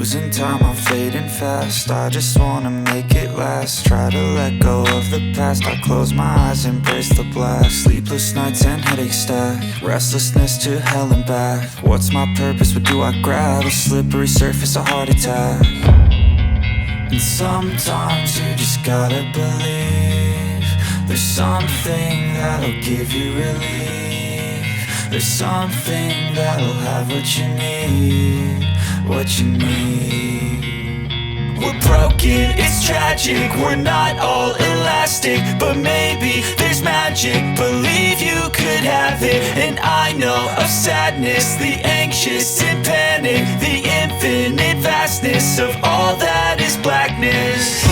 losing time, I'm fading fast. I just wanna make it last. Try to let go of the past. I close my eyes, embrace the blast. Sleepless nights and headaches stack. Restlessness to hell and back. What's my purpose? What do I grab? A slippery surface, a heart attack. And sometimes you just gotta believe there's something that'll give you relief. There's something that'll have what you need, what you need. We're broken, it's tragic, we're not all elastic, but maybe there's magic, believe you could have it. And I know of sadness, the anxious and panic, the infinite vastness of all that is blackness.